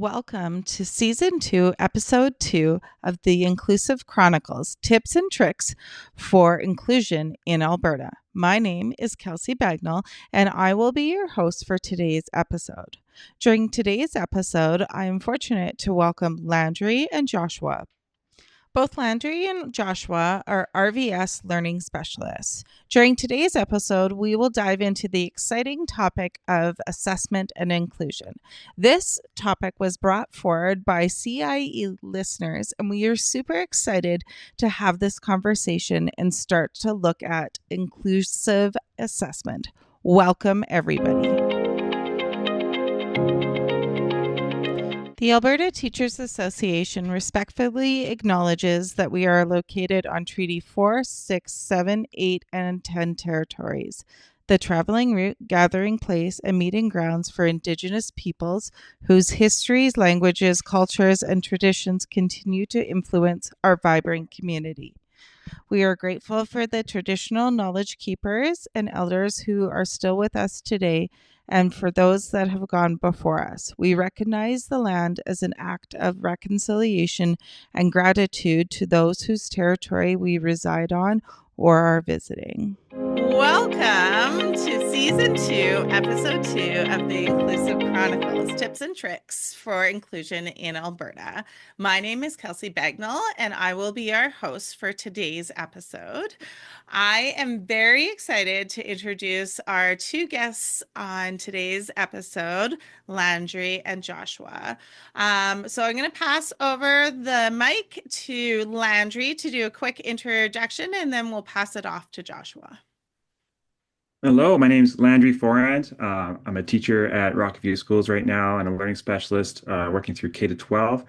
Welcome to Season 2, Episode 2 of the Inclusive Chronicles Tips and Tricks for Inclusion in Alberta. My name is Kelsey Bagnall, and I will be your host for today's episode. During today's episode, I am fortunate to welcome Landry and Joshua. Both Landry and Joshua are RVS learning specialists. During today's episode, we will dive into the exciting topic of assessment and inclusion. This topic was brought forward by CIE listeners, and we are super excited to have this conversation and start to look at inclusive assessment. Welcome, everybody. The Alberta Teachers Association respectfully acknowledges that we are located on Treaty 4, 6, 7, 8, and 10 territories, the traveling route, gathering place, and meeting grounds for Indigenous peoples whose histories, languages, cultures, and traditions continue to influence our vibrant community. We are grateful for the traditional knowledge keepers and elders who are still with us today and for those that have gone before us. We recognize the land as an act of reconciliation and gratitude to those whose territory we reside on or are visiting. Welcome to Season 2, Episode 2 of the Inclusive Chronicles, Tips and Tricks for Inclusion in Alberta. My name is Kelsey Bagnall, and I will be our host for today's episode. I am very excited to introduce our two guests on today's episode, Landry and Joshua. So I'm going to pass over the mic to Landry to do a quick introduction, and then we'll pass it off to Joshua. Hello, my name is Landry Forand. I'm a teacher at Rockview Schools right now and a learning specialist working through K to 12.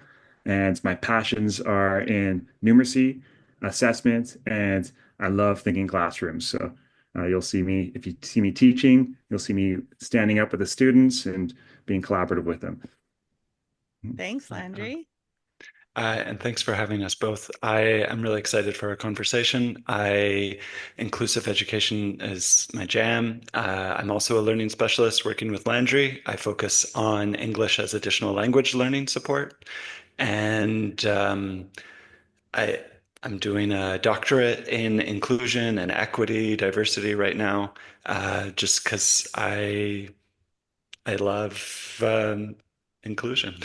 And my passions are in numeracy, assessment, and I love thinking classrooms. So you'll see me, if you see me teaching, you'll see me standing up with the students and being collaborative with them. Thanks, Landry. And thanks for having us both. I am really excited for our conversation. Inclusive education is my jam. I'm also a learning specialist working with Landry. I focus on English as additional language learning support. And I'm doing a doctorate in inclusion and equity, diversity right now, just because I love inclusion.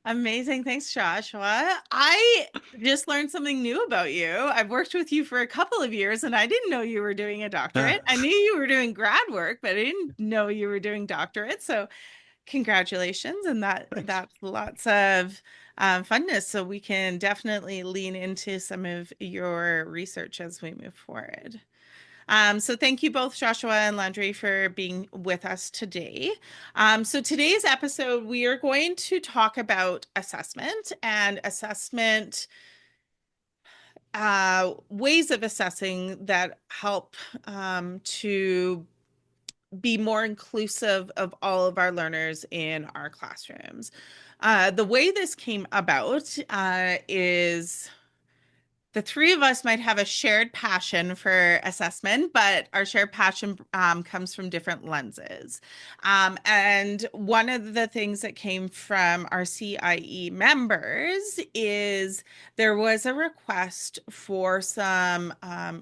Amazing. Thanks, Joshua. I just learned something new about you. I've worked with you for a couple of years and I didn't know you were doing a doctorate. I knew you were doing grad work, but I didn't know you were doing doctorate. So congratulations. And that's lots of funness. So we can definitely lean into some of your research as we move forward. So thank you both, Joshua and Landry, for being with us today. So today's episode, we are going to talk about assessment and assessment ways of assessing that help to be more inclusive of all of our learners in our classrooms. The way this came about is the three of us might have a shared passion for assessment, but our shared passion comes from different lenses. And one of the things that came from our CIE members is there was a request for some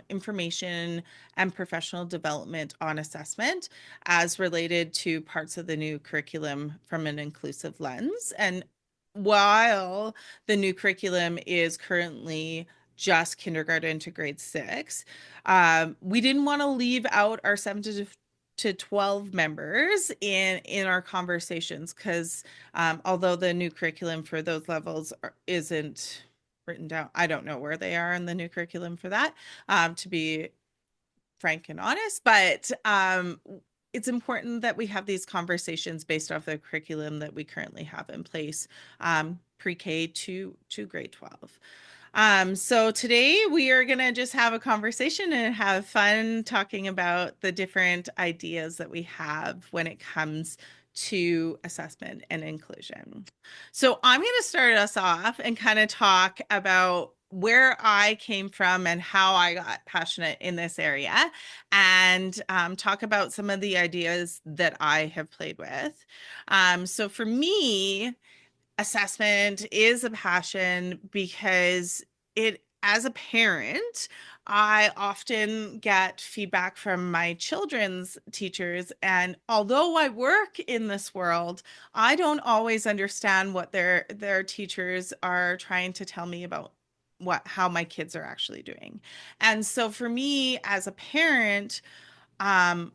information and professional development on assessment as related to parts of the new curriculum from an inclusive lens. And while the new curriculum is currently just kindergarten to grade 6. We didn't want to leave out our 7 to 12 members in our conversations because although the new curriculum for those levels isn't written down, I don't know where they are in the new curriculum for that, to be frank and honest, but it's important that we have these conversations based off the curriculum that we currently have in place, pre-K to grade 12. So today we are going to just have a conversation and have fun talking about the different ideas that we have when it comes to assessment and inclusion. So I'm going to start us off and kind of talk about where I came from and how I got passionate in this area and talk about some of the ideas that I have played with. So for me, assessment is a passion because as a parent, I often get feedback from my children's teachers. And although I work in this world, I don't always understand what their teachers are trying to tell me about how my kids are actually doing. And so for me as a parent, um,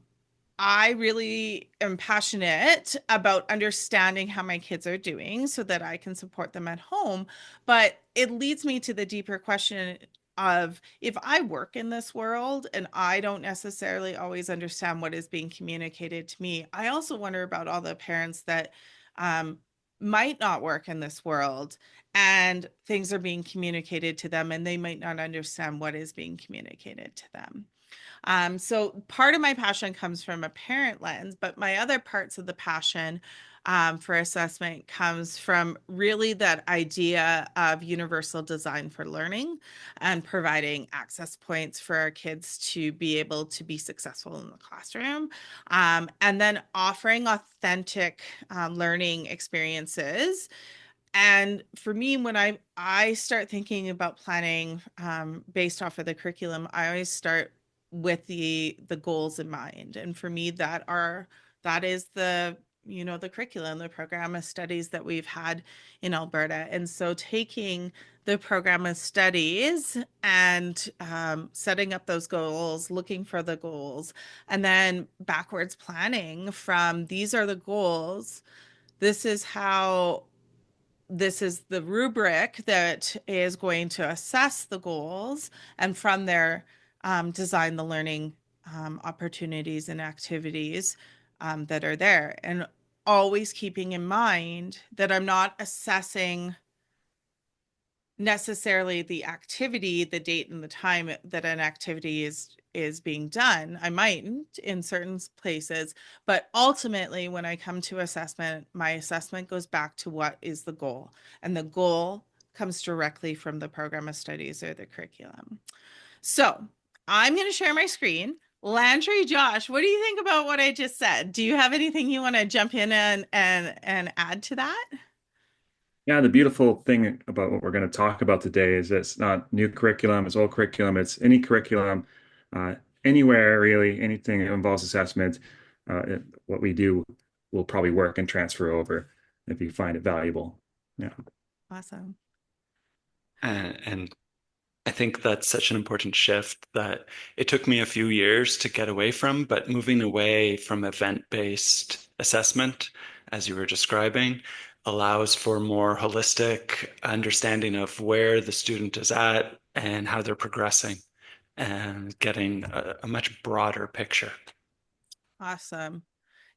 I really am passionate about understanding how my kids are doing so that I can support them at home. But it leads me to the deeper question of, if I work in this world and I don't necessarily always understand what is being communicated to me, I also wonder about all the parents that um, might not work in this world and things are being communicated to them and they might not understand what is being communicated to them. So part of my passion comes from a parent lens, but my other parts of the passion for assessment comes from really that idea of universal design for learning and providing access points for our kids to be able to be successful in the classroom, and then offering authentic learning experiences. And for me, when I start thinking about planning based off of the curriculum, I always start with the goals in mind. And for me, that is the curriculum, the program of studies that we've had in Alberta. And so taking the program of studies and setting up those goals, looking for the goals, and then backwards planning from these are the goals. This is how this is the rubric that is going to assess the goals, and from there, design the learning opportunities and activities that are there. And always keeping in mind that I'm not assessing necessarily the activity, the date and the time that an activity is being done. I mightn't in certain places, but ultimately when I come to assessment, my assessment goes back to what is the goal, and the goal comes directly from the program of studies or the curriculum. So I'm going to share my screen. Landry, Josh, what do you think about what I just said? Do you have anything you want to jump in and add to that? Yeah, the beautiful thing about what we're going to talk about today is it's not new curriculum, it's old curriculum, it's any curriculum, uh, anywhere really, anything that involves assessment. What we do will probably work and transfer over if you find it valuable. Yeah. Awesome. And I think that's such an important shift that it took me a few years to get away from, but moving away from event-based assessment, as you were describing, allows for more holistic understanding of where the student is at and how they're progressing and getting a much broader picture. Awesome.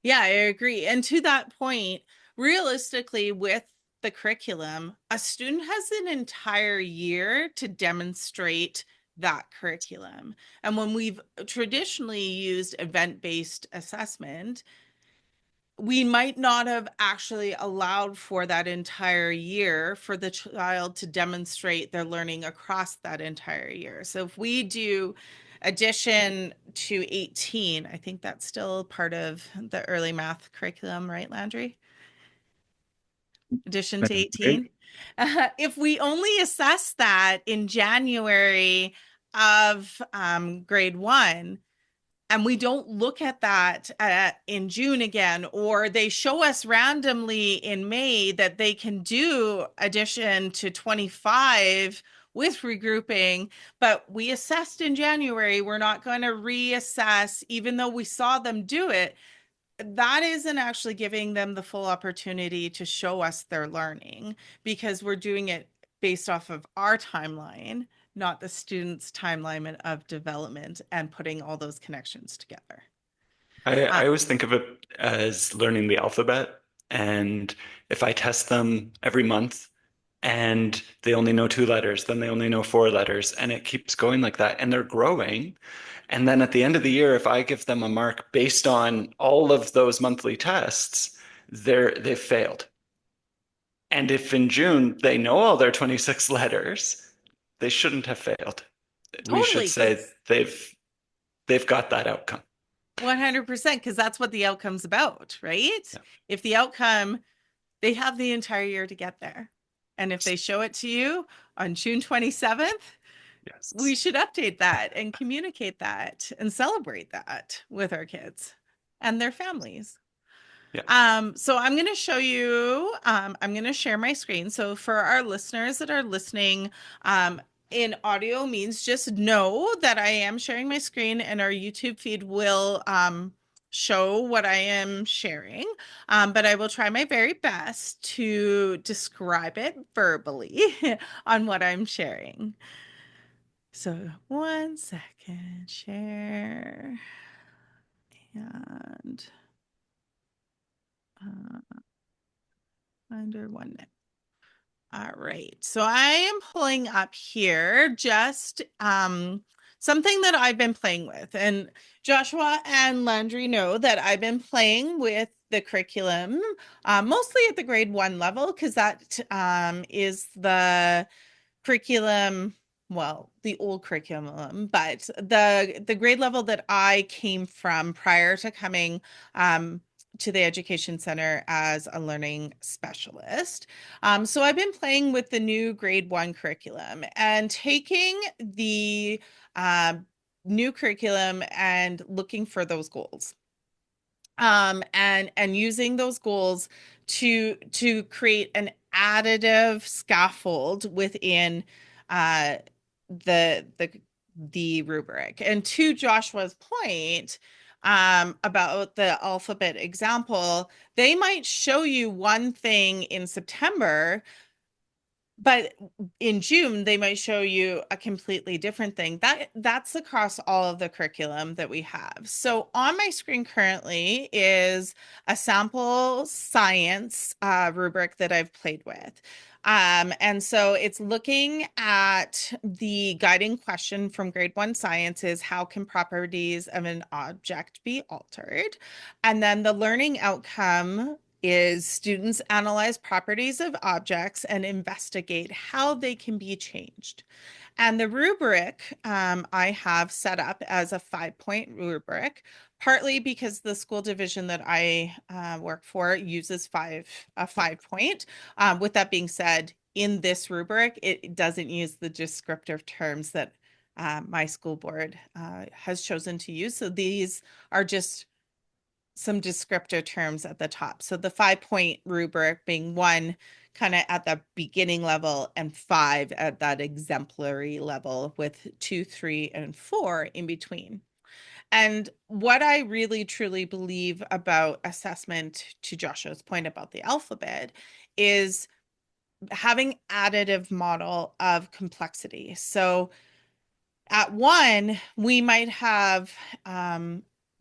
Yeah, I agree. And to that point, realistically, with the curriculum, a student has an entire year to demonstrate that curriculum. And when we've traditionally used event-based assessment, we might not have actually allowed for that entire year for the child to demonstrate their learning across that entire year. So if we do addition to 18, I think that's still part of the early math curriculum, right, Landry? Addition to That's great. 18. If we only assess that in January of grade one, and we don't look at that in June again, or they show us randomly in May that they can do addition to 25 with regrouping, but we assessed in January, we're not going to reassess, even though we saw them do it. That isn't actually giving them the full opportunity to show us their learning, because we're doing it based off of our timeline, not the student's timeline of development, and putting all those connections together. Uh, I always think of it as learning the alphabet. And if I test them every month and they only know two letters, then they only know four letters, and it keeps going like that, and they're growing. And then at the end of the year, if I give them a mark based on all of those monthly tests, they've failed. And if in June they know all their 26 letters, they shouldn't have failed. We should totally, say because they've got that outcome. 100%, because that's what the outcome's about, right? Yeah. If the outcome They have the entire year to get there. And if they show it to you on June 27th, we Yes. should update that and communicate that and celebrate that with our kids and their families. Yeah. So I'm going to show you, I'm going to share my screen. So for our listeners that are listening, in audio means just know that I am sharing my screen and our YouTube feed will show what I am sharing. But I will try my very best to describe it verbally on what I'm sharing. So 1 second, share and under 1 minute. All right. So I am pulling up here just something that I've been playing with. And Joshua and Landry know that I've been playing with the curriculum, mostly at the grade 1 level, because that is the curriculum, well, the old curriculum, but the grade level that I came from prior to coming to the education center as a learning specialist. So I've been playing with the new grade 1 curriculum and taking the new curriculum and looking for those goals. And using those goals to create an additive scaffold within uh, the the rubric. And to Joshua's point about the alphabet example, they might show you one thing in September, but in June they might show you a completely different thing. That's across all of the curriculum that we have. So on my screen currently is a sample science rubric that I've played with. And so it's looking at the guiding question from grade 1 science is how can properties of an object be altered? And then the learning outcome is students analyze properties of objects and investigate how they can be changed. And the rubric I have set up as a 5-point rubric, partly because the school division that I work for uses a 5-point. With that being said, in this rubric, it doesn't use the descriptive terms that my school board has chosen to use. So these are just some descriptor terms at the top. So the 5-point rubric being 1 kind of at the beginning level and 5 at that exemplary level with 2, 3, and 4 in between. And what I really truly believe about assessment, to Joshua's point about the alphabet, is having additive model of complexity. So at 1, we might have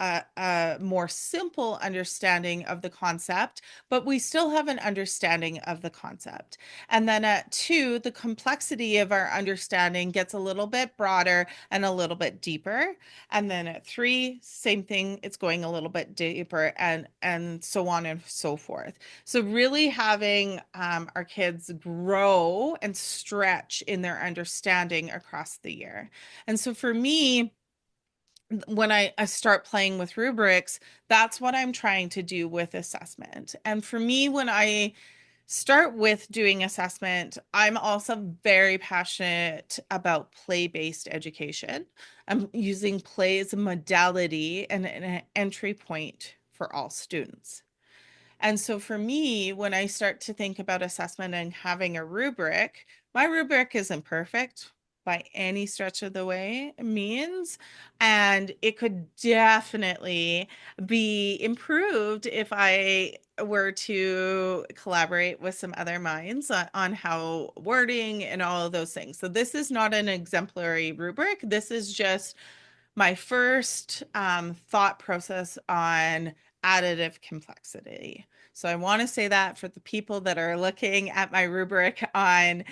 a more simple understanding of the concept, but we still have an understanding of the concept. And then at 2, the complexity of our understanding gets a little bit broader and a little bit deeper. And then at 3, same thing, it's going a little bit deeper and so on and so forth. So really having our kids grow and stretch in their understanding across the year. And so for me, when I start playing with rubrics, that's what I'm trying to do with assessment. And for me, when I start with doing assessment, I'm also very passionate about play-based education. I'm using play as a modality and an entry point for all students. And so for me, when I start to think about assessment and having a rubric, my rubric isn't perfect by any stretch of the way means, and it could definitely be improved if I were to collaborate with some other minds on how wording and all of those things. So this is not an exemplary rubric. This is just my first thought process on additive complexity. So I want to say that for the people that are looking at my rubric on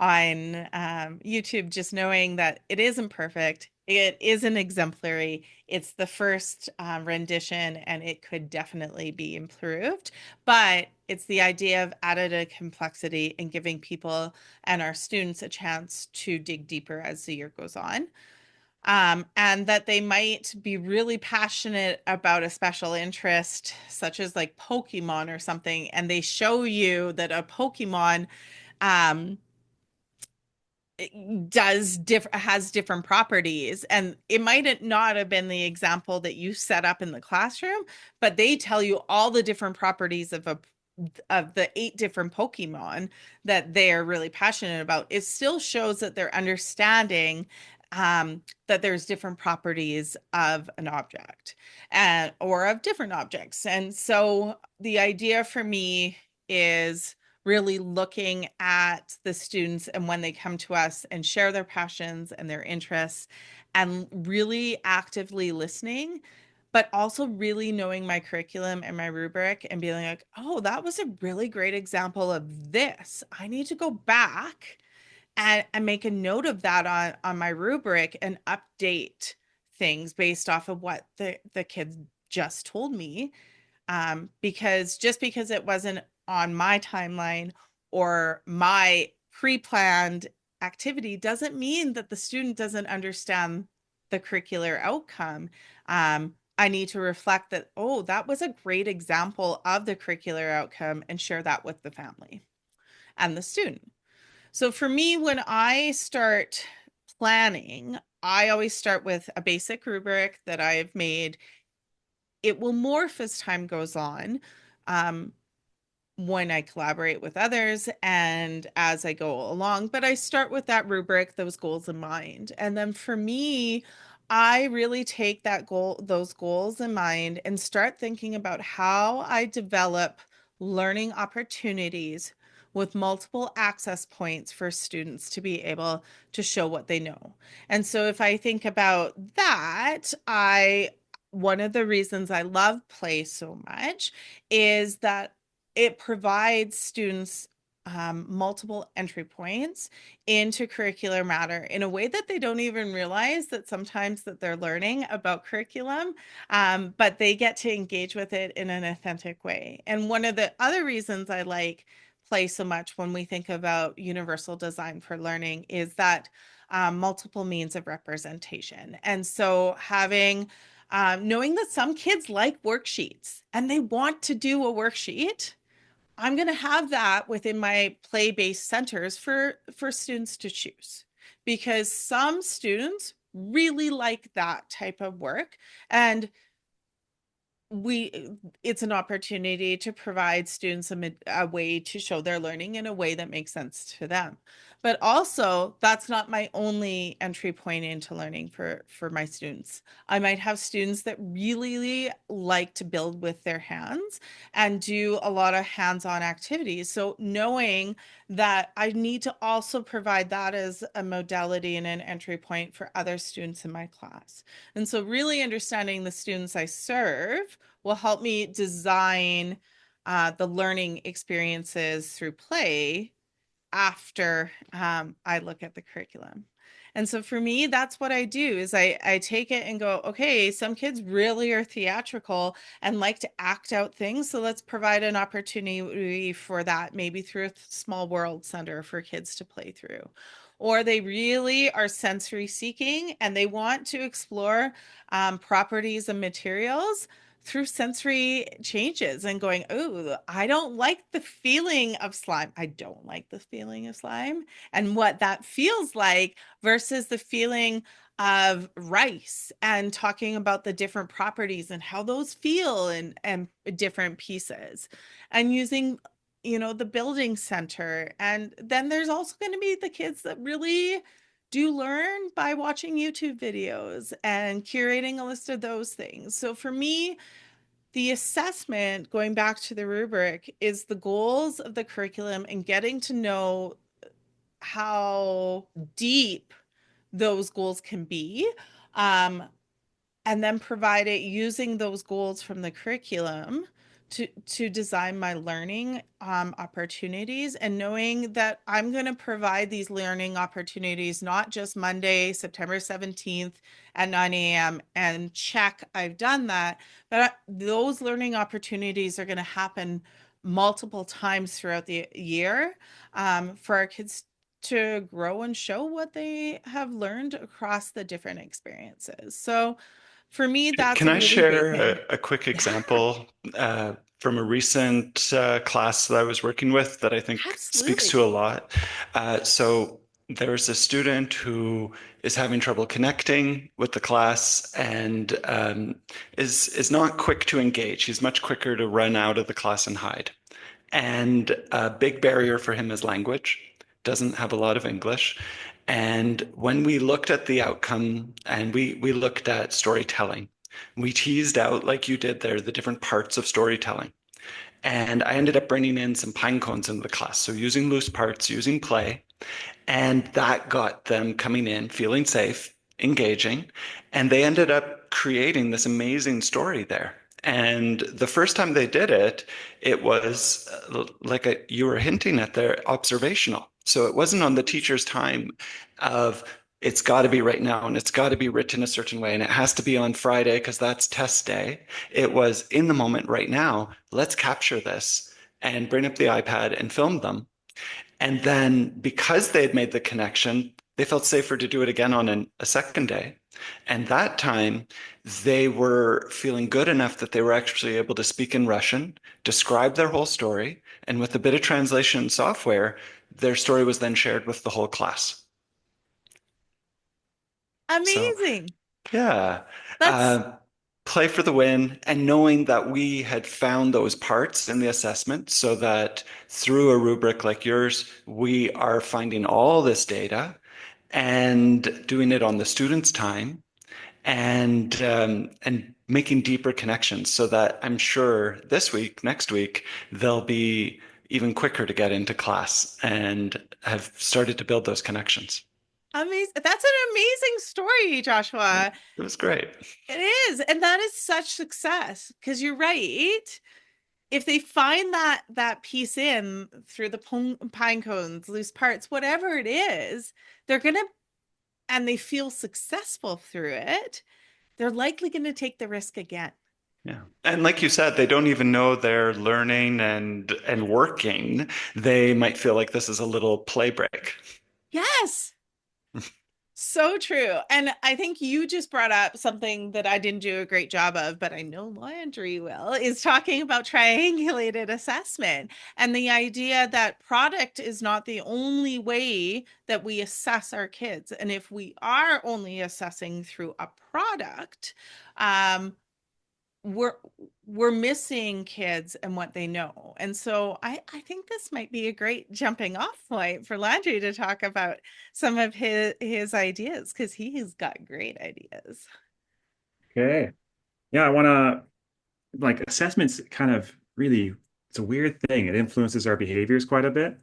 YouTube, just knowing that it isn't perfect, it isn't exemplary. It's the first rendition, and it could definitely be improved. But it's the idea of additive complexity and giving people and our students a chance to dig deeper as the year goes on. and that they might be really passionate about a special interest, such as like Pokemon or something, and they show you that a Pokemon um, has different properties, and it might not have been the example that you set up in the classroom, but they tell you all the different properties of the 8 different Pokemon that they're really passionate about. It still shows that they're understanding that there's different properties of an object and or of different objects. And so the idea for me is really looking at the students and when they come to us and share their passions and their interests and really actively listening, but also really knowing my curriculum and my rubric and being like, oh, that was a really great example of this. I need to go back and make a note of that on my rubric and update things based off of what the kids just told me. Because just because it wasn't on my timeline or my pre-planned activity doesn't mean that the student doesn't understand the curricular outcome. I need to reflect that, oh, that was a great example of the curricular outcome and share that with the family and the student. So for me, when I start planning, I always start with a basic rubric that I've made. It will morph as time goes on. When I collaborate with others and as I go along, but I start with that rubric, those goals in mind. And then for me, I really take those goals in mind and start thinking about how I develop learning opportunities with multiple access points for students to be able to show what they know. And so if I think about that, one of the reasons I love play so much is that it provides students multiple entry points into curricular matter in a way that they don't even realize that sometimes that they're learning about curriculum, but they get to engage with it in an authentic way. And one of the other reasons I like play so much when we think about universal design for learning is that multiple means of representation. And so knowing that some kids like worksheets and they want to do a worksheet, I'm going to have that within my play-based centers for students to choose, because some students really like that type of work, and it's an opportunity to provide students a way to show their learning in a way that makes sense to them. But also, that's not my only entry point into learning for my students. I might have students that really like to build with their hands and do a lot of hands-on activities. So knowing that I need to also provide that as a modality and an entry point for other students in my class. And so really understanding the students I serve will help me design the learning experiences through play after I look at the curriculum. And so for me, that's what I do is I take it and go, okay, some kids really are theatrical and like to act out things. So let's provide an opportunity for that, maybe through a small world center for kids to play through. Or they really are sensory seeking and they want to explore properties and materials through sensory changes and going, oh, I don't like the feeling of slime. I don't like the feeling of slime and what that feels like versus the feeling of rice, and talking about the different properties and how those feel and different pieces, and using the building center. And then there's also going to be the kids that really do learn by watching YouTube videos and curating a list of those things. So for me, the assessment, going back to the rubric, is the goals of the curriculum and getting to know how deep those goals can be. And then provide it using those goals from the curriculum to design my learning opportunities, and knowing that I'm going to provide these learning opportunities not just Monday, September 17th at 9 a.m. and check I've done that, but those learning opportunities are going to happen multiple times throughout the year for our kids to grow and show what they have learned across the different experiences. So for me, that's Can a I really great share thing. a quick Yeah, example from a recent class that I was working with that I think speaks to a absolutely. lot? So there's a student who is having trouble connecting with the class and is not quick to engage. He's much quicker to run out of the class and hide. And a big barrier for him is language, doesn't have a lot of English. And when we looked at the outcome and we looked at storytelling, we teased out, like you did there, the different parts of storytelling. And I ended up bringing in some pine cones into the class. So using loose parts, using play, and that got them coming in, feeling safe, engaging, and they ended up creating this amazing story there. And the first time they did it, it was you were hinting at there, observational. So it wasn't on the teacher's time of it's got to be right now and it's got to be written a certain way and it has to be on Friday because that's test day. It was in the moment right now. Let's capture this and bring up the iPad and film them. And then because they had made the connection, they felt safer to do it again on a second day. And that time, they were feeling good enough that they were actually able to speak in Russian, describe their whole story, and with a bit of translation software, their story was then shared with the whole class. So, Amazing. yeah. That's Uh, Play for the win and knowing that we had found those parts in the assessment so that through a rubric like yours, we are finding all this data and doing it on the student's time and making deeper connections so that I'm sure this week, next week, they'll be even quicker to get into class and have started to build those connections. amazing. That's an amazing story, Yeah, Joshua. it was great. It is. And that is such success because you're right. If they find that piece in through the pine cones, loose parts, whatever it is, they're gonna and they feel successful through it, they're likely gonna take the risk again. Yeah. And like you said, they don't even know they're learning and working. They might feel like this is a little play break. Yes. So true. And I think you just brought up something that I didn't do a great job of, but I know Landry will, is talking about triangulated assessment and the idea that product is not the only way that we assess our kids. And if we are only assessing through a product, um, we're we're missing kids and what they know. And so I think this might be a great jumping off point for Landry to talk about some of his ideas because he's got great ideas. Okay. Yeah, I want to like assessments kind of really, it's a weird thing. It influences our behaviors quite a bit.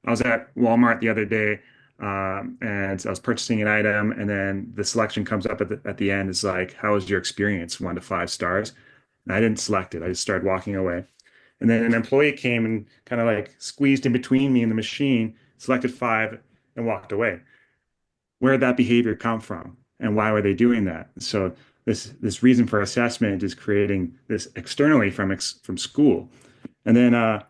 I was at Walmart the other day, and I was purchasing an item, and then the selection comes up at the end. It's like, how was your experience? 1 to 5 stars. And I didn't select it. I just started walking away. And then an employee came and kind of like squeezed in between me and the machine, selected 5, and walked away. Where did that behavior come from? And why were they doing that? So this reason for assessment is creating this externally from school. And then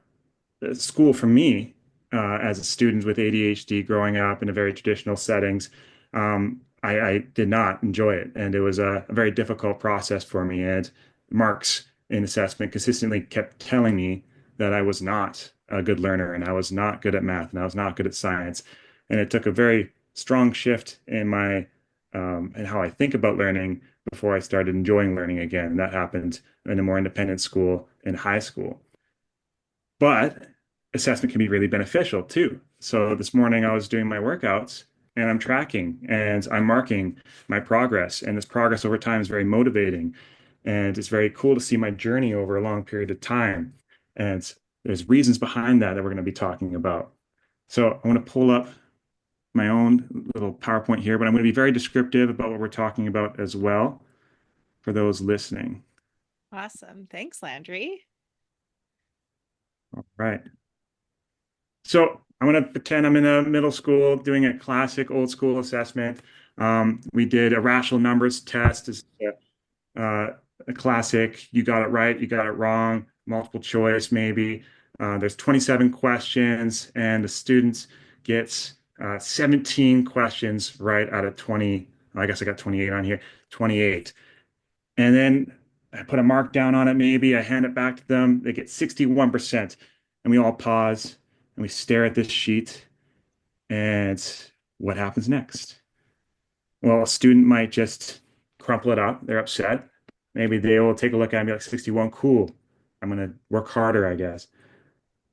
school for me, as a student with ADHD growing up in a very traditional settings, I did not enjoy it. And it was a very difficult process for me. And marks in assessment consistently kept telling me that I was not a good learner and I was not good at math and I was not good at science. And it took a very strong shift in my in how I think about learning before I started enjoying learning again. And that happened in a more independent school in high school. But assessment can be really beneficial too. So this morning I was doing my workouts and I'm tracking and I'm marking my progress. And this progress over time is very motivating. And it's very cool to see my journey over a long period of time. And there's reasons behind that we're going to be talking about. So I want to pull up my own little PowerPoint here, but I'm going to be very descriptive about what we're talking about as well for those listening. Awesome. Thanks, Landry. All right. So I'm going to pretend I'm in a middle school doing a classic old school assessment. We did a rational numbers test as a classic. You got it right, you got it wrong, multiple choice maybe. There's 27 questions, and the students gets 17 questions right out of 20. I guess I got 28 on here, 28. And then I put a mark down on it, maybe. I hand it back to them. They get 61%. And we all pause and we stare at this sheet. And what happens next? Well, a student might just crumple it up. They're upset. Maybe they will take a look at it and be like, 61, cool. I'm going to work harder, I guess.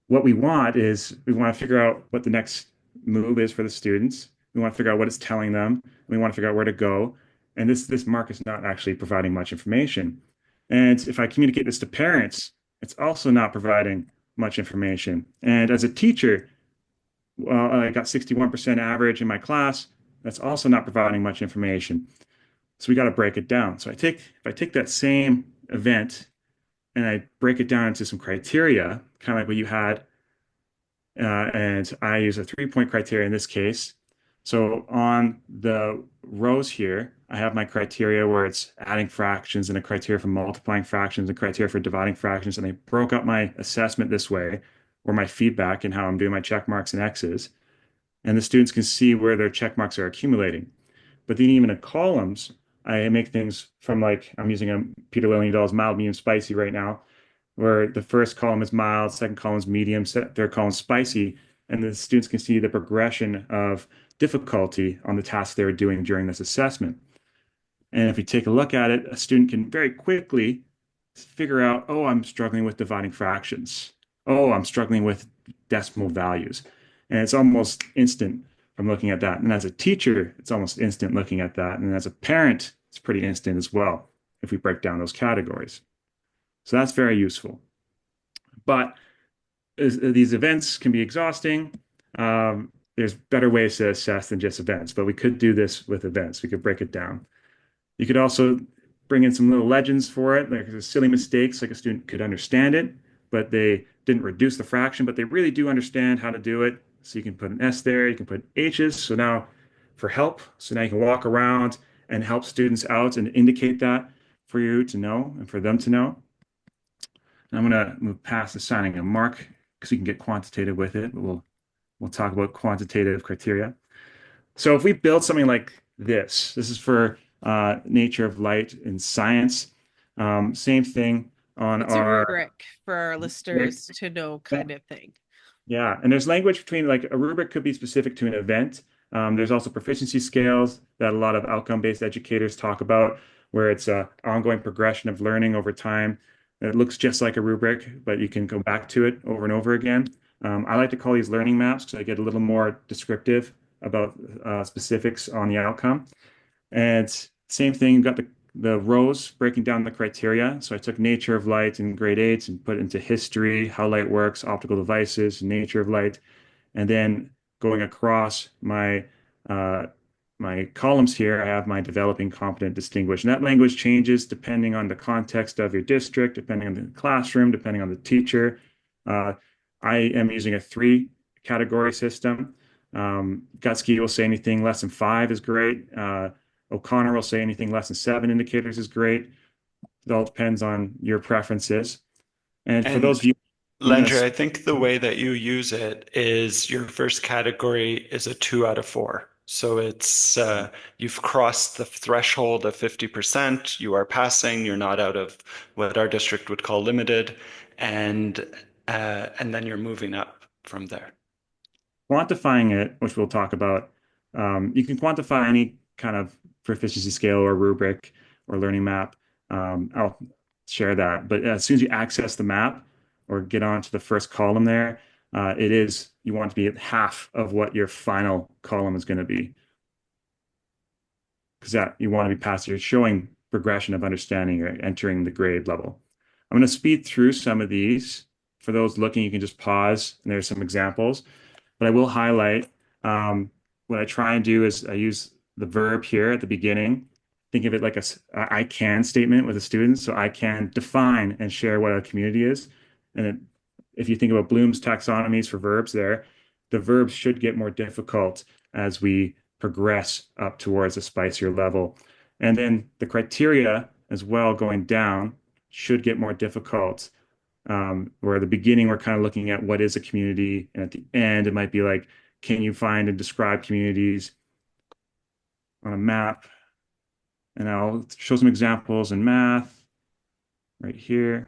What we want is we want to figure out what the next move is for the students. We want to figure out what it's telling them. We want to figure out where to go. And this mark is not actually providing much information. And if I communicate this to parents, it's also not providing much information. And as a teacher, well, I got 61% average in my class. That's also not providing much information. So we got to break it down. So if I take that same event and I break it down into some criteria, kind of like what you had, and I use a 3-point criteria in this case. So on the rows here, I have my criteria where it's adding fractions and a criteria for multiplying fractions and criteria for dividing fractions. And I broke up my assessment this way, or my feedback and how I'm doing my check marks and X's. And the students can see where their check marks are accumulating. But then even in columns, I make things from like, I'm using a Peter Liliendahl's mild, medium, spicy right now, where the first column is mild, second column is medium, third column is spicy, and the students can see the progression of difficulty on the task they were doing during this assessment. And if we take a look at it, a student can very quickly figure out, oh, I'm struggling with dividing fractions. Oh, I'm struggling with decimal values. And it's almost instant from looking at that. And as a teacher, it's almost instant looking at that. And as a parent, it's pretty instant as well if we break down those categories. So that's very useful. But these events can be exhausting. There's better ways to assess than just events, but we could do this with events. We could break it down. You could also bring in some little legends for it, like silly mistakes, like a student could understand it, but they didn't reduce the fraction, but they really do understand how to do it. So you can put an S there, you can put H's. So now for help, so now you can walk around and help students out and indicate that for you to know and for them to know. And I'm going to move past assigning a mark because we can get quantitative with it, but we'll talk about quantitative criteria. So if we build something like this is for nature of light in science. Same thing on It's a our rubric for our listeners to know, kind of thing. yeah, and there's language between like a rubric could be specific to an event. There's also proficiency scales that a lot of outcome-based educators talk about, where it's a ongoing progression of learning over time. It looks just like a rubric, but you can go back to it over and over again. I like to call these learning maps because I get a little more descriptive about specifics on the outcome. And same thing, got the rows breaking down the criteria. So I took nature of light in grade 8 and put it into history, how light works, optical devices, nature of light, and then going across uh, my columns here, I have my developing, competent, distinguished. And that language changes depending on the context of your district, depending on the classroom, depending on the teacher. Uh, I am using a 3-category system. Gutsky will say anything less than 5 is great. O'Connor will say anything less than 7 indicators is great. It all depends on your preferences. And for those And of you, Landry, I think the way that you use it is your first category is a 2 out of 4. So it's you've crossed the threshold of 50%. You are passing. You're not out of what our district would call limited, and then you're moving up from there. quantifying it, which we'll talk about, you can quantify any kind of proficiency scale or rubric or learning map. I'll share that. But as soon as you access the map or get onto the first column there, you want to be at half of what your final column is going to be. Because that you want to be past, you're showing progression of understanding or entering the grade level. I'm going to speed through some of these. For those looking, you can just pause, and there's some examples. But I will highlight what I try and do is I use the verb here at the beginning. Think of it like a I can statement with a student. So I can define and share what a community is. And if you think about Bloom's taxonomies for verbs there, the verbs should get more difficult as we progress up towards a spicier level. And then the criteria as well going down should get more difficult. Where at the beginning we're kind of looking at what is a community, and at the end it might be like can you find and describe communities on a map? And I'll show some examples in math right here.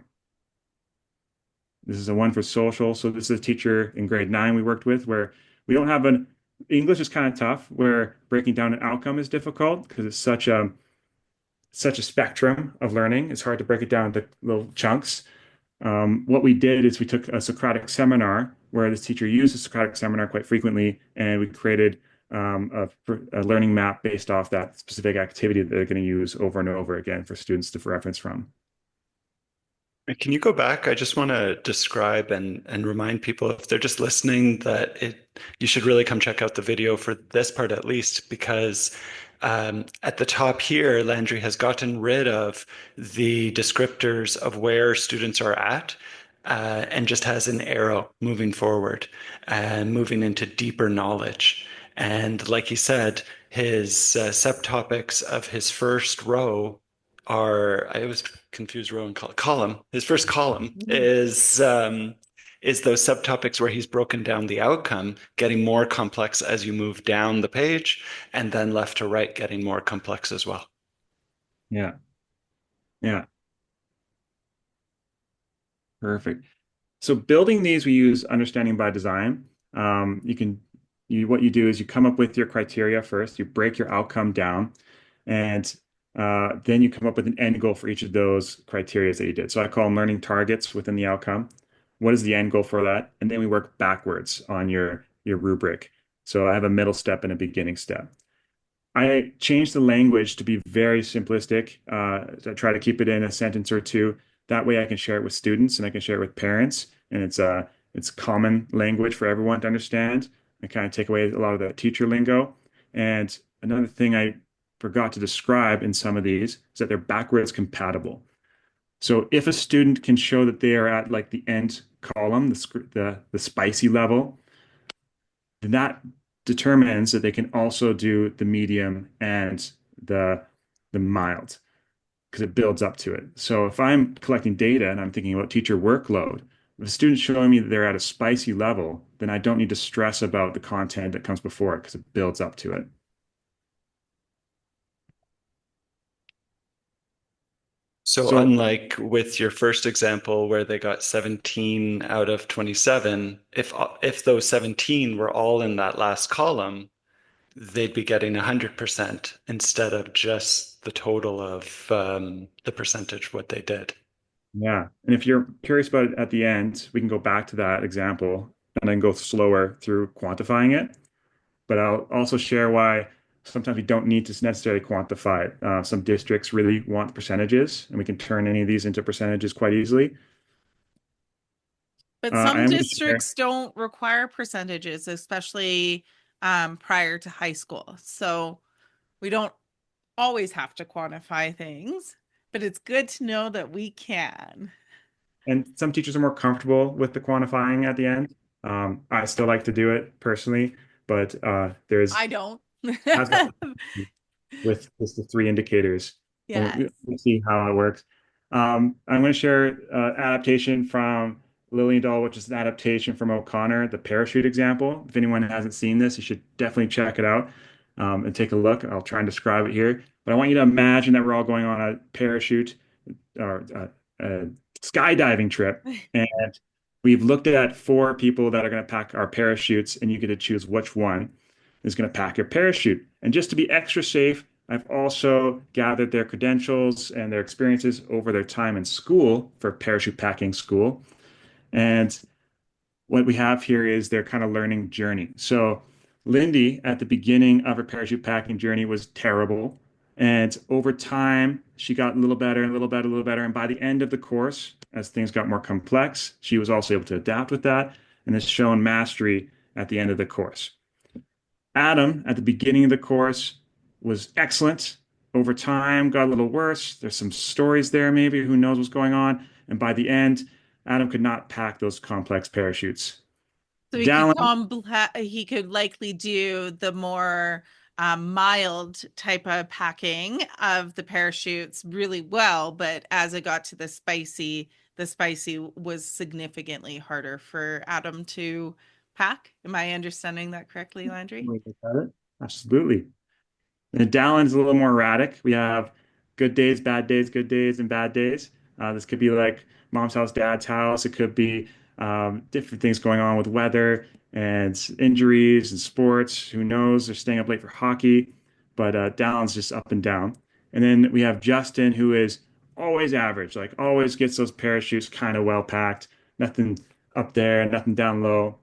This is a one for social. So this is a teacher in grade 9 we worked with where we don't have an English is kind of tough, where breaking down an outcome is difficult because it's such a spectrum of learning. It's hard to break it down into little chunks. What we did is we took a Socratic seminar where this teacher used a Socratic seminar quite frequently, and we created a learning map based off that specific activity that they're going to use over and over again for students to reference from. Can you go back? I just want to describe and remind people if they're just listening that you should really come check out the video for this part at least, because at the top here, Landry has gotten rid of the descriptors of where students are at and just has an arrow moving forward and moving into deeper knowledge. And like he said, his subtopics of his first row are, I always confuse row and column. His first column is those subtopics where he's broken down the outcome, getting more complex as you move down the page, and then left to right, getting more complex as well. Yeah. Yeah. Perfect. So building these, we use understanding by design. What you do is you come up with your criteria first, you break your outcome down, and then you come up with an end goal for each of those criteria that you did. So I call them learning targets within the outcome. What is the end goal for that? And then we work backwards on your rubric. So I have a middle step and a beginning step. I changed the language to be very simplistic. I try to keep it in a sentence or two. That way I can share it with students and I can share it with parents. And it's common language for everyone to understand. I kind of take away a lot of the teacher lingo. And another thing I forgot to describe in some of these is that they're backwards compatible. So if a student can show that they are at like the end column, the spicy level, then that determines that they can also do the medium and the mild because it builds up to it. So if I'm collecting data and I'm thinking about teacher workload, if a student's showing me that they're at a spicy level, then I don't need to stress about the content that comes before it because it builds up to it. So So unlike with your first example where they got 17 out of 27, if those 17 were all in that last column, they'd be getting 100% instead of just the total of the percentage what they did. yeah, and if you're curious about it at the end, we can go back to that example and then go slower through quantifying it. But I'll also share why sometimes we don't need to necessarily quantify it. Some districts really want percentages, and we can turn any of these into percentages quite easily. But I some am going to share, districts don't require percentages, especially prior to high school. So we don't always have to quantify things, but it's good to know that we can. and some teachers are more comfortable with the quantifying at the end. I still like to do it personally, but there's I don't. has got with just the three indicators. Yes. We'll see how it works. I'm going to share adaptation from Lily Doll, which is an adaptation from O'Connor, the parachute example. If anyone hasn't seen this, you should definitely check it out and take a look. I'll try and describe it here. But I want you to imagine that we're all going on a parachute or a skydiving trip, and we've looked at four people that are going to pack our parachutes, and you get to choose which one is going to pack your parachute. And just to be extra safe, I've also gathered their credentials and their experiences over their time in school for parachute packing school. And what we have here is their kind of learning journey. So Lindy, at the beginning of her parachute packing journey, was terrible. And over time, she got a little better, a little better, a little better. And by the end of the course, as things got more complex, she was also able to adapt with that and has shown mastery at the end of the course. Adam, at the beginning of the course, was excellent. Over time, got a little worse. There's some stories there, maybe. Who knows what's going on? And by the end, Adam could not pack those complex parachutes. So Dallin, he could likely do the more mild type of packing of the parachutes really well, but as it got to the spicy was significantly harder for Adam to pack. Am I understanding that correctly, Landry? Way to look at it. Absolutely. And Dallin is a little more erratic. We have good days, and bad days. This could be like mom's house, dad's house. It could be different things going on with weather and injuries and sports. Who knows? They're staying up late for hockey, but Dallin's just up and down. And then we have Justin, who is always average, like always gets those parachutes kind of well packed, nothing up there, nothing down low.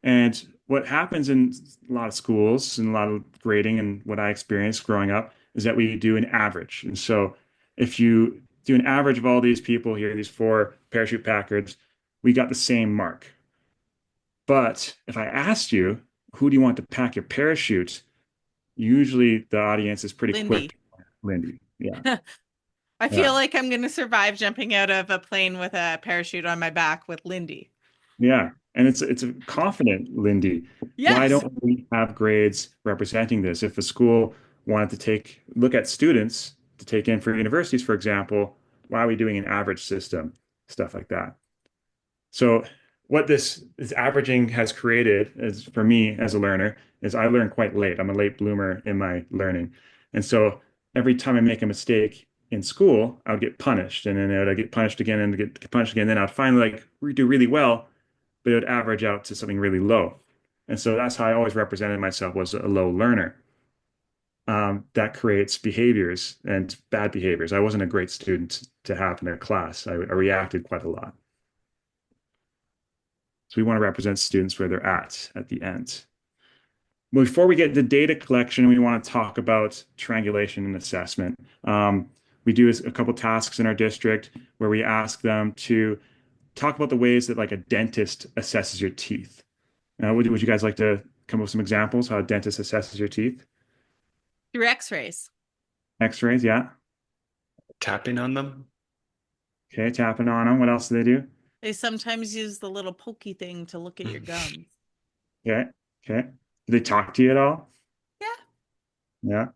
And what happens in a lot of schools and a lot of grading and what I experienced growing up is that we do an average. And so if you do an average of all these people here, these four parachute packers, we got the same mark. But if I asked you, who do you want to pack your parachute? Usually the audience is pretty Lindy. quick. Lindy. Yeah. I Yeah. feel like I'm going to survive jumping out of a plane with a parachute on my back with Lindy. Yeah. And it's a confident Lindy. Why Yes. don't we have grades representing this? If a school wanted to look at students to take in for universities, for example, why are we doing an average system? Stuff like that. So what this averaging has created is for me as a learner is I learn quite late. I'm a late bloomer in my learning. And so every time I make a mistake in school, I would get punished and then I'd get punished again and get punished again. Then I'd finally do really well, but it would average out to something really low. And so that's how I always represented myself was a low learner. That creates behaviors and bad behaviors. I wasn't a great student to have in a class. I reacted quite a lot. So we want to represent students where they're at the end. Before we get to data collection, we want to talk about triangulation and assessment. We do a couple tasks in our district where we ask them to talk about the ways that like a dentist assesses your teeth. Would you guys like to come up with some examples how a dentist assesses your teeth? Through x-rays. X-rays, yeah. Tapping on them. Okay, tapping on them. What else do they do? They sometimes use the little pokey thing to look at your gums. Okay, okay. Do they talk to you at all? Yeah. Yeah.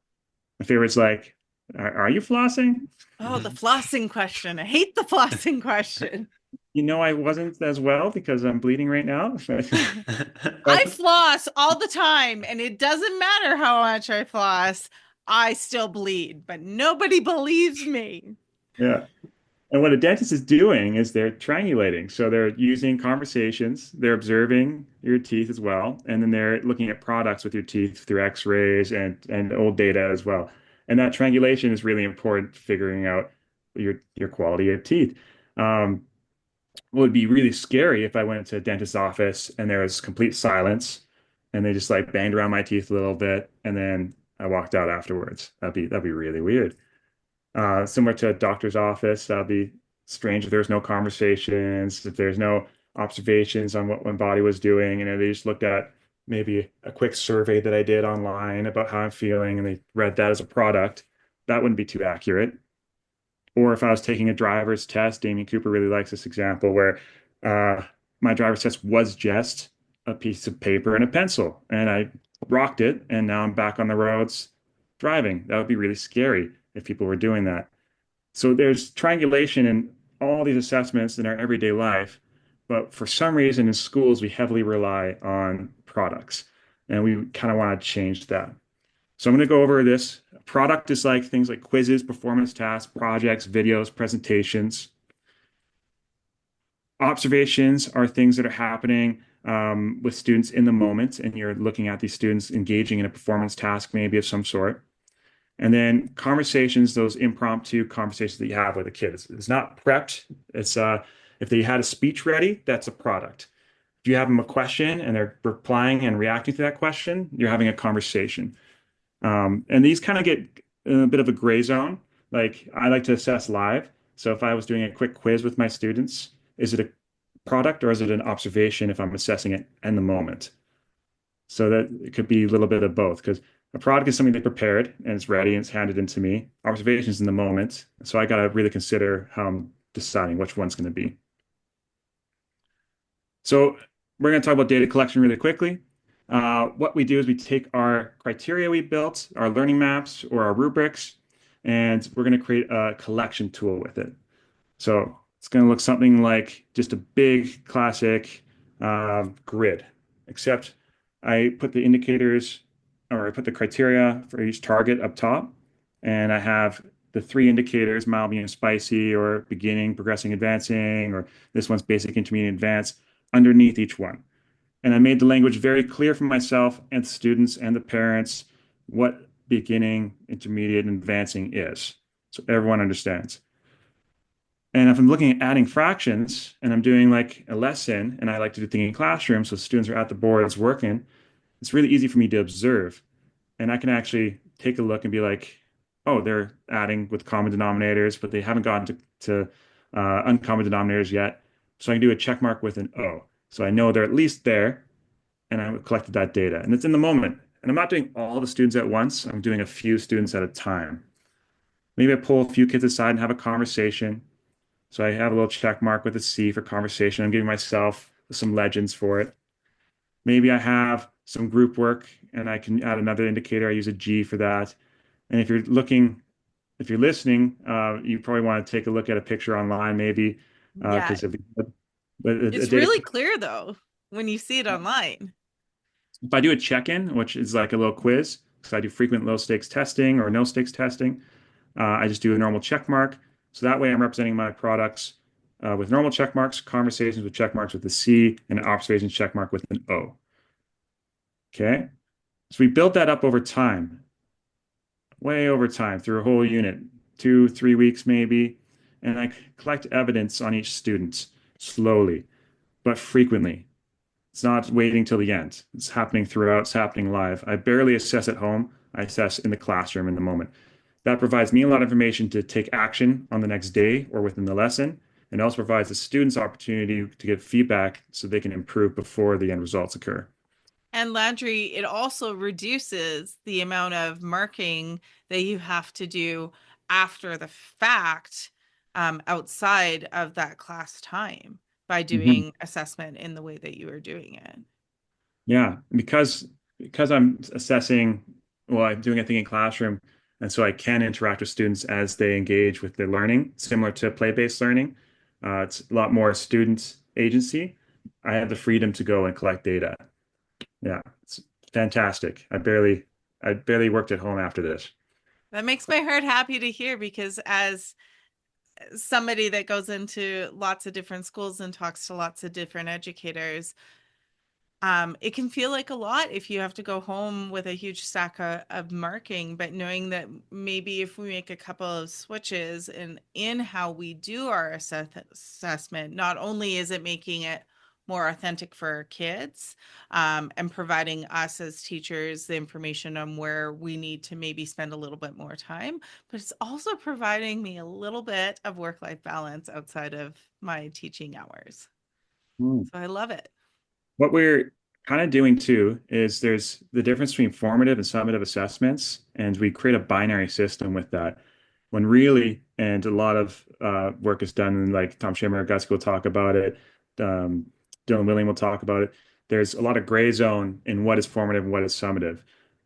My favorite's like, are you flossing? Oh, the flossing question. I hate the flossing question. You know, I wasn't as well because I'm bleeding right now. I floss all the time, and it doesn't matter how much I floss, I still bleed, but nobody believes me. Yeah. And what a dentist is doing is they're triangulating. So they're using conversations, they're observing your teeth as well, and then they're looking at products with your teeth through x-rays and old data as well. And that triangulation is really important, figuring out your quality of teeth. What would be really scary if I went to a dentist's office and there was complete silence and they just like banged around my teeth a little bit and then I walked out afterwards. That'd be really weird. Similar to a doctor's office, that'd be strange if there's no conversations, if there's no observations on what my body was doing, and they just looked at maybe a quick survey that I did online about how I'm feeling and they read that as a product. That wouldn't be too accurate. Or if I was taking a driver's test, Damien Cooper really likes this example where uh, my driver's test was just a piece of paper and a pencil, and I rocked it, and now I'm back on the roads driving. That would be really scary if people were doing that. So there's triangulation in all these assessments in our everyday life, but for some reason in schools we heavily rely on products, and we kind of want to change that. So I'm going to go over this. Product is like things like quizzes, performance tasks, projects, videos, presentations. Observations are things that are happening with students in the moment, and you're looking at these students engaging in a performance task, maybe of some sort. And then conversations, those impromptu conversations that you have with a kid. It's not prepped. It's if they had a speech ready, that's a product. If you have them a question and they're replying and reacting to that question, you're having a conversation. And these kind of get a bit of a gray zone. Like I like to assess live. So if I was doing a quick quiz with my students, is it a product or is it an observation if I'm assessing it in the moment? So that it could be a little bit of both because a product is something they prepared and it's ready and it's handed into me. Observations in the moment. So I got to really consider how I'm deciding which one's going to be. So we're going to talk about data collection really quickly. What we do is we take our criteria we built, our learning maps or our rubrics, and we're going to create a collection tool with it. So it's going to look something like just a big classic grid. except I put the indicators or I put the criteria for each target up top, and I have the three indicators, mild, medium, spicy, or beginning, progressing, advancing, or this one's basic, intermediate, advanced, underneath each one. And I made the language very clear for myself and the students and the parents what beginning, intermediate, and advancing is. So everyone understands. And if I'm looking at adding fractions and I'm doing like a lesson and I like to do thinking classroom, so students are at the boards working, it's really easy for me to observe. And I can actually take a look and be like, oh, they're adding with common denominators, but they haven't gotten to uncommon denominators yet. So I can do a check mark with an O. So I know they're at least there and I collected that data. And it's in the moment. And I'm not doing all the students at once. I'm doing a few students at a time. Maybe I pull a few kids aside and have a conversation. So I have a little check mark with a C for conversation. I'm giving myself some legends for it. Maybe I have some group work and I can add another indicator. I use a G for that. And if you're listening, you probably want to take a look at a picture online, maybe, Yeah. because but a It's data. really clear though when you see it online. If I do a check-in, which is like a little quiz, because I do frequent low stakes testing or no stakes testing, I just do a normal check mark. So that way I'm representing my products with normal check marks, conversations with check marks with a C, and observations check mark with an O. Okay. So we built that up over time, way over time through a whole unit, 2, 3 weeks maybe. And I collect evidence on each student slowly, but frequently. It's not waiting till the end. It's happening throughout, it's happening live. I barely assess at home. I assess in the classroom in the moment. That provides me a lot of information to take action on the next day or within the lesson, and also provides the students opportunity to get feedback so they can improve before the end results occur. And Landry, it also reduces the amount of marking that you have to do after the fact, outside of that class time by Mhm. doing assessment in the way that you are doing it. Yeah, because I'm assessing, well, I'm doing a thing in classroom, and so I can interact with students as they engage with their learning, similar to play-based learning. It's a lot more student agency. I have the freedom to go and collect data. Yeah, it's fantastic. I barely worked at home after this. That makes my heart happy to hear because as somebody that goes into lots of different schools and talks to lots of different educators, it can feel like a lot if you have to go home with a huge stack of marking, but knowing that maybe if we make a couple of switches in how we do our assessment, not only is it making it more authentic for our kids, and providing us as teachers the information on where we need to maybe spend a little bit more time, but it's also providing me a little bit of work-life balance outside of my teaching hours. Hmm. So I love it. What we're kind of doing too is there's the difference between formative and summative assessments, and we create a binary system with that. When really, and a lot of work is done, and like Tom Schimmer, Gutsy will talk about it, um, Dylan William will talk about it. There's a lot of gray zone in what is formative and what is summative.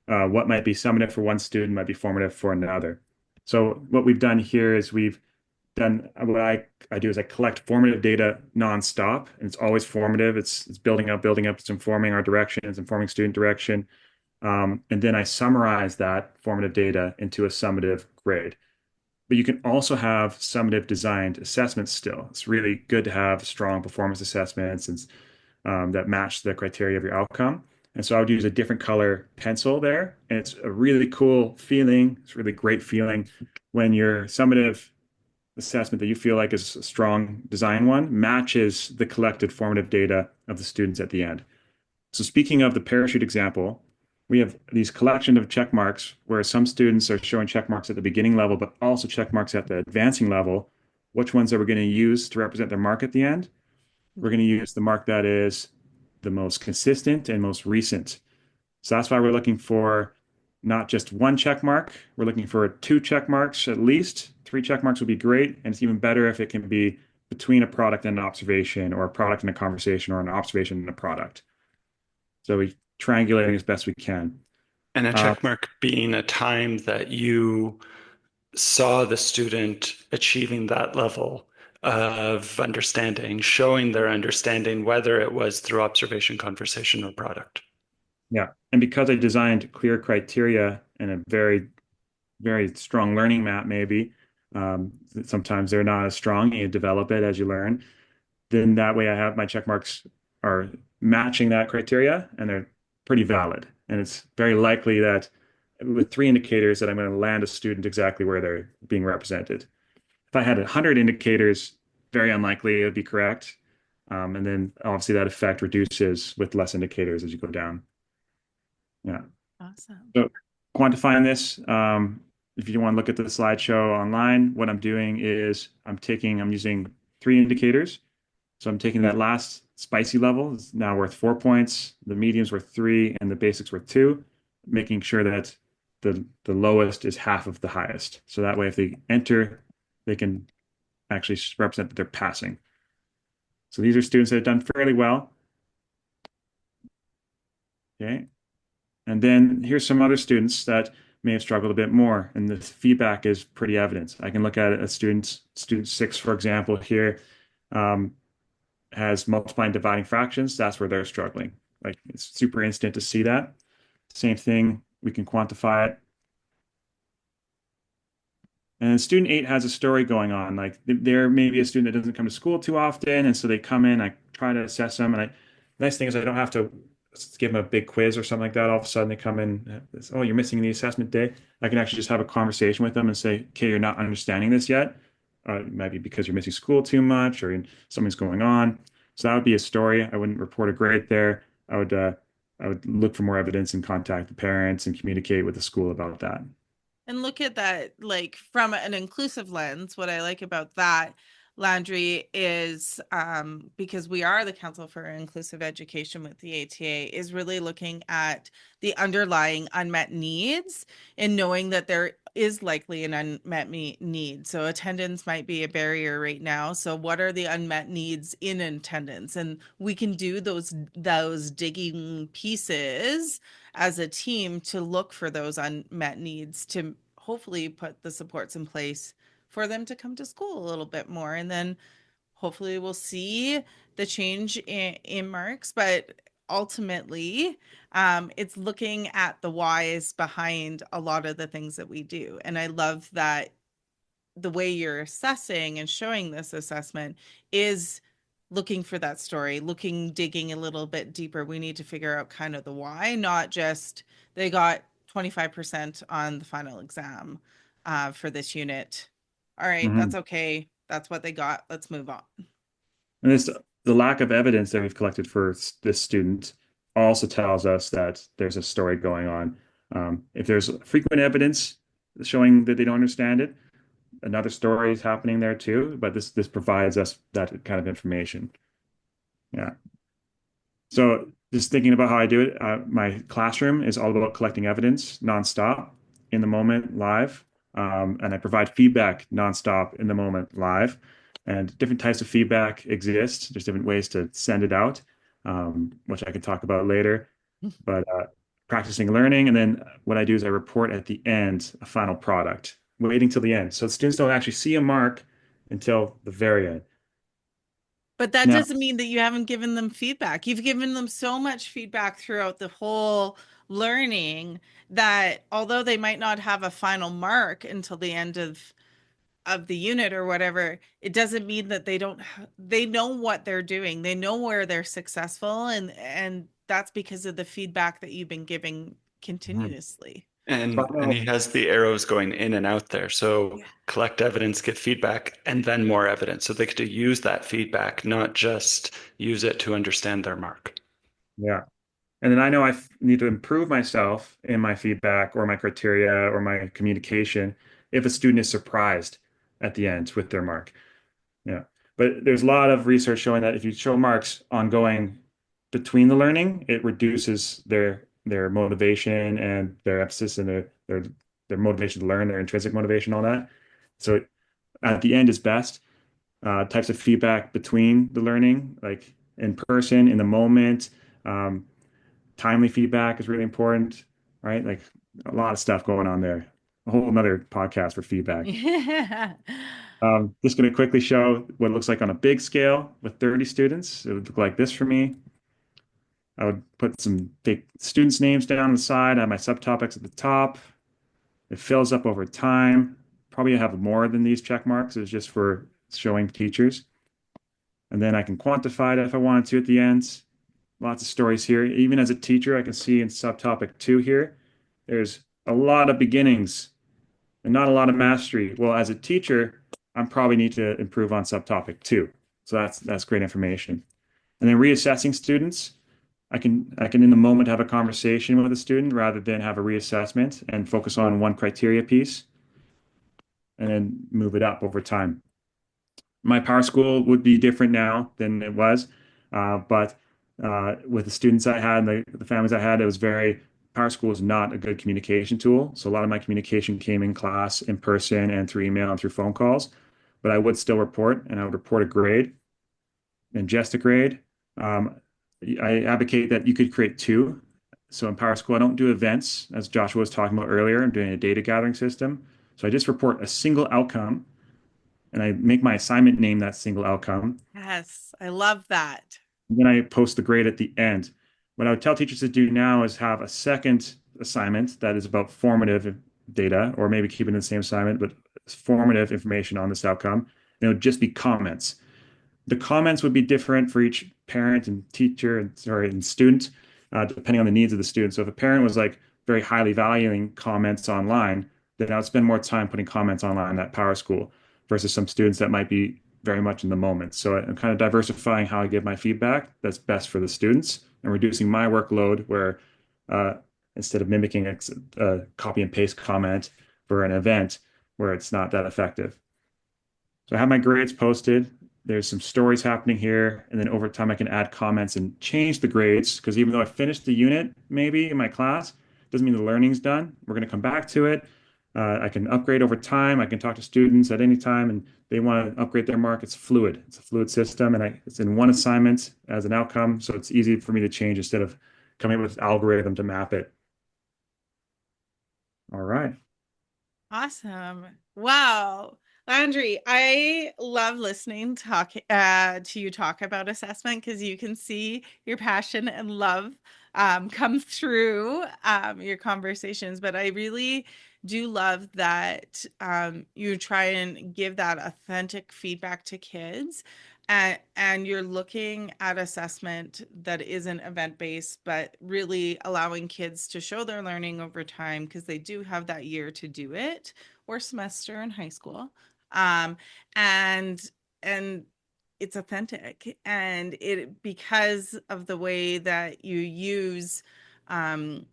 What might be summative for one student might be formative for another. So what we've done here is we've done what I do is I collect formative data nonstop, and it's always formative. It's building up. It's informing our direction. It's informing student direction, and then I summarize that formative data into a summative grade. But you can also have summative designed assessments still. It's really good to have strong performance assessments and that match the criteria of your outcome. And so I would use a different color pencil there, and it's a really cool feeling. It's a really great feeling when your summative assessment that you feel like is a strong design one matches the collected formative data of the students at the end. So speaking of the parachute example, we have these collection of check marks where some students are showing check marks at the beginning level, but also check marks at the advancing level. Which ones are we going to use to represent their mark at the end? We're going to use the mark that is the most consistent and most recent. So that's why we're looking for not just one check mark. We're looking for two check marks at least. Three check marks would be great. And it's even better if it can be between a product and an observation, or a product and a conversation, or an observation and a product. So we triangulating as best we can. And a Uh, check mark being a time that you saw the student achieving that level of understanding, showing their understanding, whether it was through observation, conversation, or product. Yeah. And because I designed clear criteria and a very strong learning map, maybe, sometimes they're not as strong. You develop it as you learn. Then that way I have my check marks are matching that criteria and they're pretty valid. And it's very likely that with three indicators that I'm going to land a student exactly where they're being represented. If I had 100 indicators, very unlikely it would be correct. And then obviously that effect reduces with less indicators as you go down. Yeah. Awesome. So quantifying this, if you want to look at the slideshow online, what I'm doing is I'm using three indicators. So I'm taking that last spicy level, it's now worth 4 points, the medium's worth three, and the basic's worth two, making sure that the lowest is half of the highest. So that way, if they enter, they can actually represent that they're passing. So these are students that have done fairly well. Okay. And then here's some other students that may have struggled a bit more, and the feedback is pretty evident. I can look at a student six, for example, here. Um, has multiplying dividing fractions, that's where they're struggling. Like it's super instant to see that. Same thing, we can quantify it. And student eight has a story going on. Like they're maybe a student that doesn't come to school too often, and so they come in, I try to assess them, and nice thing is I don't have to give them a big quiz or something like that. All of a sudden they come in, oh, you're missing the assessment day. I can actually just have a conversation with them and say, okay, you're not understanding this yet. It might be because you're missing school too much or something's going on. So that would be a story. I wouldn't report a grade there. I would look for more evidence and contact the parents and communicate with the school about that. And look at that, like from an inclusive lens, what I like about that, Landry, is because we are the Council for Inclusive Education with the ATA, is really looking at the underlying unmet needs and knowing that there is likely an unmet need. So attendance might be a barrier right now. So what are the unmet needs in attendance? And we can do those digging pieces as a team to look for those unmet needs to hopefully put the supports in place for them to come to school a little bit more. And then hopefully we'll see the change in marks. But ultimately, it's looking at the whys behind a lot of the things that we do. And I love that the way you're assessing and showing this assessment is looking for that story, digging a little bit deeper. We need to figure out kind of the why, not just they got 25% on the final exam for this unit. All right, that's Mhm. okay. That's what they got. Let's move on. And the lack of evidence that we've collected for this student also tells us that there's a story going on. If there's frequent evidence showing that they don't understand it, another story is happening there too. But this provides us that kind of information. Yeah. So just thinking about how I do it, my classroom is all about collecting evidence nonstop, in the moment, live, and I provide feedback nonstop, in the moment, live. And different types of feedback exist. There's different ways to send it out, which I can talk about later. But practicing learning, and then what I do is I report at the end a final product, waiting till the end. So students don't actually see a mark until the very end. But that Now, doesn't mean that you haven't given them feedback. You've given them so much feedback throughout the whole learning that although they might not have a final mark until the end of the unit or whatever, it doesn't mean that they know what they're doing. They know where they're successful, and that's because of the feedback that you've been giving mhm. continuously. So I And know, he has the arrows going in and out there. So Yeah. collect evidence, get feedback, and then more evidence. So they get to use that feedback, not just use it to understand their mark. yeah. And then I know need to improve myself in my feedback or my criteria or my communication if a student is surprised at the end with their mark. Yeah. But there's a lot of research showing that if you show marks ongoing between the learning, it reduces their motivation and their emphasis and their motivation to learn, their intrinsic motivation, all that. So at the end is best. Types of feedback between the learning, like in person, in the moment. Timely feedback is really important, right? Like a lot of stuff going on there. A whole another podcast for feedback. Yeah. Just going to quickly show what it looks like on a big scale with 30 students. It would look like this for me. I would put some big students' names down on the side, I have my subtopics at the top. It fills up over time. Probably have more than these check marks. It's just for showing teachers. And then I can quantify it if I wanted to at the end. Lots of stories here. Even as a teacher, I can see in subtopic 2 here, there's a lot of beginnings and not a lot of mastery. Well, as a teacher, I probably need to improve on subtopic 2. So that's great information. And then reassessing students, I can in the moment have a conversation with a student rather than have a reassessment and focus on one criteria piece and then move it up over time. My power school would be different now than it was, but with the students I had and the families I had, it was very power school is not a good communication tool. So a lot of my communication came in class, in person, and through email and through phone calls. But I would still report, and I would report a grade and just a grade. Um, I advocate that you could create two. So in Power School, I don't do events, as Joshua was talking about earlier. I'm doing a data gathering system. So I just report a single outcome and I make my assignment name that single outcome. Yes, I love that. And then I post the grade at the end. What I would tell teachers to do now is have a second assignment that is about formative data, or maybe keep it in the same assignment, but formative information on this outcome. And it would just be comments. The comments would be different for each parent and teacher and student, depending on the needs of the student. So if a parent was like very highly valuing comments online, then I would spend more time putting comments online at Power School versus some students that might be very much in the moment. So I'm kind of diversifying how I give my feedback that's best for the students and reducing my workload where uh, instead of mimicking a copy and paste comment for an event where it's not that effective. So I have my grades posted. There's some stories happening here. And then over time, I can add comments and change the grades because even though I finished the unit maybe in my class, doesn't mean the learning's done. We're going to come back to it. I can upgrade over time. I can talk to students at any time and they want to upgrade their mark. It's fluid. It's a fluid system and it's in one assignment as an outcome. So it's easy for me to change instead of coming up with an algorithm to map it. All right. Awesome. Wow. Landry, I love listening to you talk about assessment because you can see your passion and love come through your conversations. But I really do love that you try and give that authentic feedback to kids. And you're looking at assessment that isn't event-based, but really allowing kids to show their learning over time because they do have that year to do it or semester in high school. Um, and and it's authentic and it because of the way that you use um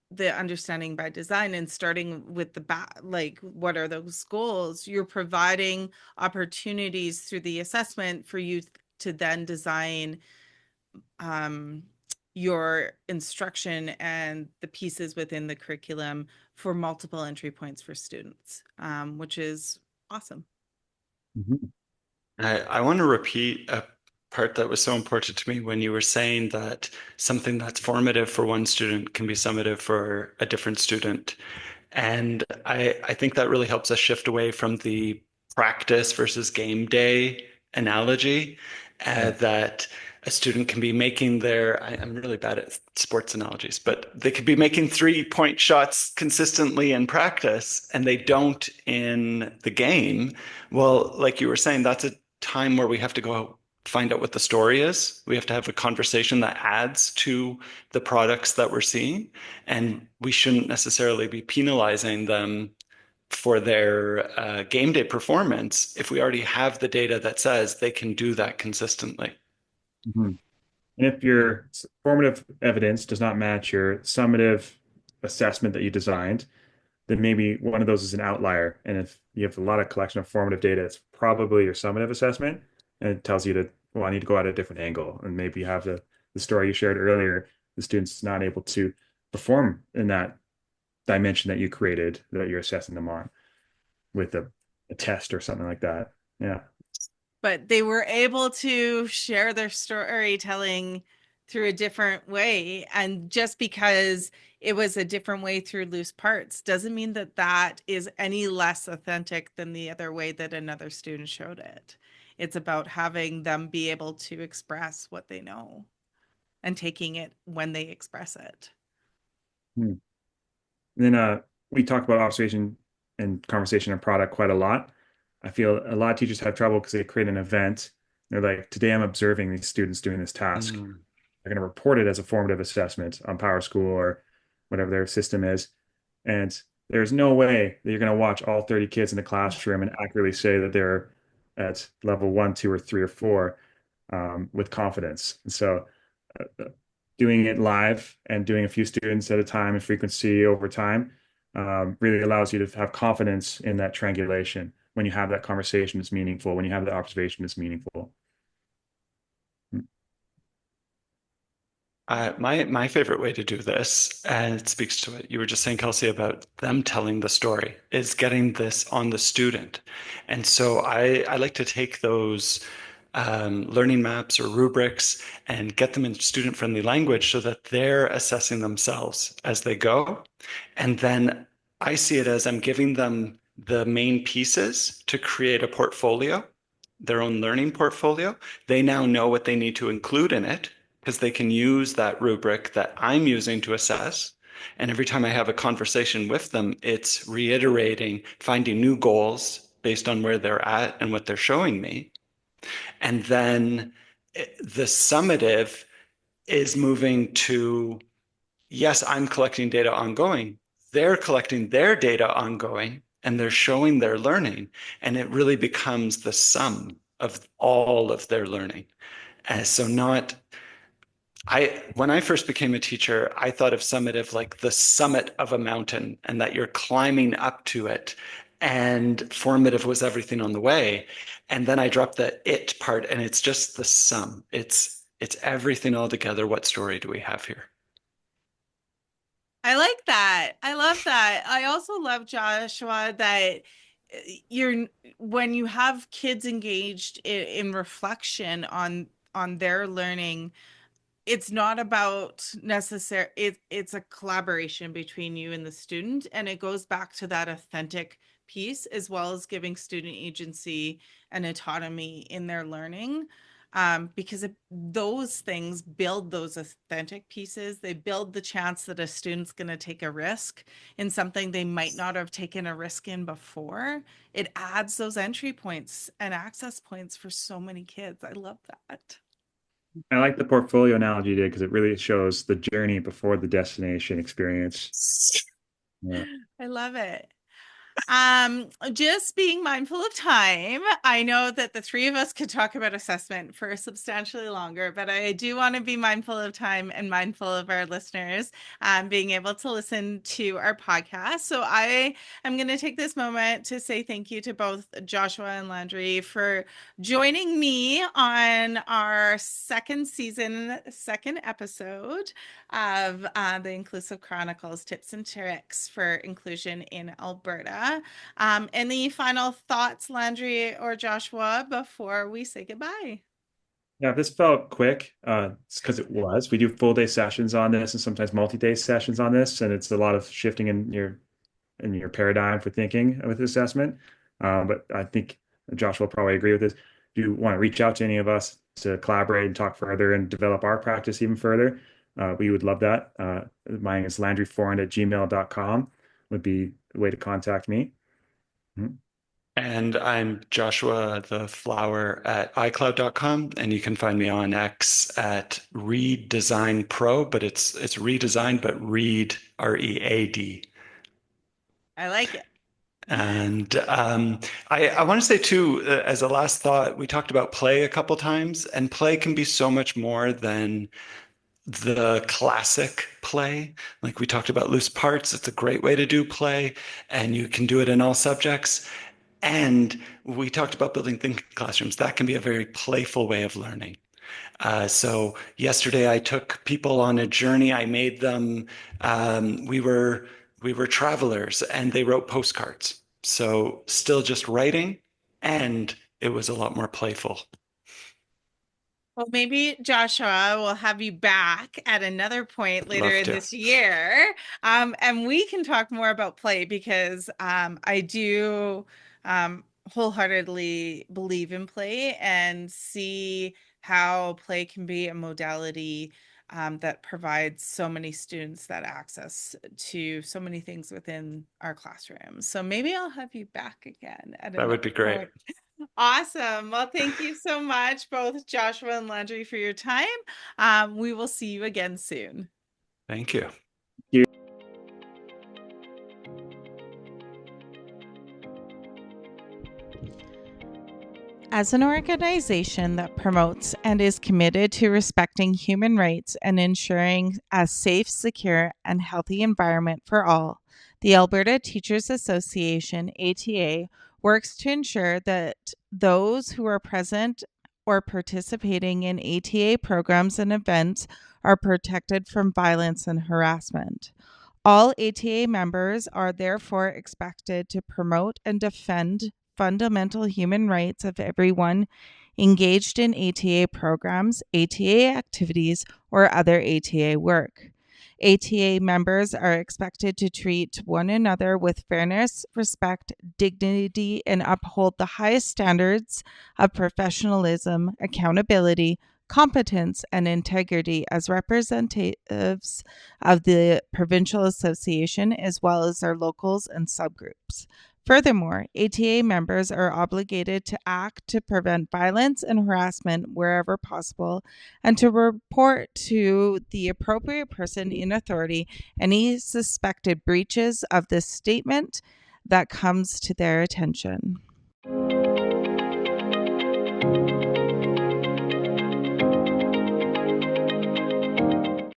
the understanding by design and starting with the like what are those goals, you're providing opportunities through the assessment for you to then design um, your instruction and the pieces within the curriculum for multiple entry points for students, which is awesome. Mhm. I want to repeat a part that was so important to me when you were saying that something that's formative for one student can be summative for a different student. And I think that really helps us shift away from the practice versus game day analogy, Yeah. that a student can be making I'm really bad at sports analogies, but they could be making 3-point shots consistently in practice and they don't in the game. Well, like you were saying, that's a time where we have to go find out what the story is. We have to have a conversation that adds to the products that we're seeing. And we shouldn't necessarily be penalizing them for their game day performance if we already have the data that says they can do that consistently. Mhm. And if your formative evidence does not match your summative assessment that you designed, then maybe one of those is an outlier. And if you have a lot of collection of formative data, it's probably your summative assessment. And it tells you that, well, I need to go at a different angle. And maybe you have the story you shared earlier, the student's not able to perform in that dimension that you created that you're assessing them on with a test or something like that. Yeah. But they were able to share their storytelling through a different way. And just because it was a different way through loose parts doesn't mean that that is any less authentic than the other way that another student showed it. It's about having them be able to express what they know and taking it when they express it. Hmm. And then we talk about observation and conversation and product quite a lot. I feel a lot of teachers have trouble because they create an event. They're like, today I'm observing these students doing this task. Mm. They're going to report it as a formative assessment on PowerSchool or whatever their system is. And there's no way that you're going to watch all 30 kids in the classroom and accurately say that they're at level 1, 2, or 3, or 4 with confidence. And so doing it live and doing a few students at a time and frequency over time really allows you to have confidence in that triangulation. When you have that conversation, it's meaningful. When you have that observation, it's meaningful. My favorite way to do this, and it speaks to what you were just saying, Kelsey, about them telling the story, is getting this on the student. And so I like to take those learning maps or rubrics and get them in student-friendly language so that they're assessing themselves as they go. And then I see it as I'm giving them the main pieces to create a portfolio, their own learning portfolio. They now know what they need to include in it because they can use that rubric that I'm using to assess. And every time I have a conversation with them, it's reiterating, finding new goals based on where they're at and what they're showing me. And then the summative is moving to, yes, I'm collecting data ongoing. They're collecting their data ongoing and they're showing their learning. And it really becomes the sum of all of their learning. And so not when I first became a teacher, I thought of summative like the summit of a mountain and that you're climbing up to it. And formative was everything on the way. And then I dropped the it part and it's just the sum. It's everything all together. What story do we have here? I like that. I love that. I also love, Joshua, that you're when you have kids engaged in reflection on their learning, it's not about it's a collaboration between you and the student, and it goes back to that authentic piece as well as giving student agency and autonomy in their learning, because those things build those authentic pieces. They build the chance that a student's going to take a risk in something they might not have taken a risk in before. It adds those entry points and access points for so many kids. I love that. I like the portfolio analogy you did because it really shows the journey before the destination experience. Yeah. I love it. Just being mindful of time. I know that the three of us could talk about assessment for substantially longer, but I do want to be mindful of time and mindful of our listeners being able to listen to our podcast. So I am going to take this moment to say thank you to both Joshua and Landry for joining me on our second season, second episode of the Inclusive Chronicles tips and tricks for inclusion in Alberta. Any final thoughts, Landry or Joshua, before we say goodbye? Yeah, this felt quick. It's because it was. We do full day sessions on this and sometimes multi-day sessions on this, and it's a lot of shifting in your paradigm for thinking with assessment. But I think Josh will probably agree with this. If you want to reach out to any of us to collaborate and talk further and develop our practice even further, we would love that. Mine is landryforand@gmail.com would be the way to contact me. Mhm. And I'm Joshua the Flower at iCloud.com, and you can find me on X at Redesign Pro, but it's redesign, but read READ. I like it. And I want to say too, as a last thought, we talked about play a couple times, and play can be so much more than the classic play. Like we talked about loose parts, it's a great way to do play, and you can do it in all subjects. And we talked about building thinking classrooms. That can be a very playful way of learning. So yesterday I took people on a journey. I made them, we were travelers and they wrote postcards. So still just writing, and it was a lot more playful. Well, maybe Joshua will have you back at another point later Love in to. this year. And we can talk more about play because I do wholeheartedly believe in play and see how play can be a modality that provides so many students that access to so many things within our classrooms. So maybe I'll have you back again at That would another be great. point. Awesome. Well, thank you so much, both Joshua and Landry, for your time. We will see you again soon. Thank you. As an organization that promotes and is committed to respecting human rights and ensuring a safe, secure, and healthy environment for all, the Alberta Teachers Association, ATA, works to ensure that those who are present or participating in ATA programs and events are protected from violence and harassment. All ATA members are therefore expected to promote and defend fundamental human rights of everyone engaged in ATA programs, ATA activities, or other ATA work. ATA members are expected to treat one another with fairness, respect, dignity, and uphold the highest standards of professionalism, accountability, competence, and integrity as representatives of the provincial association as well as their locals and subgroups. Furthermore, ATA members are obligated to act to prevent violence and harassment wherever possible and to report to the appropriate person in authority any suspected breaches of this statement that comes to their attention.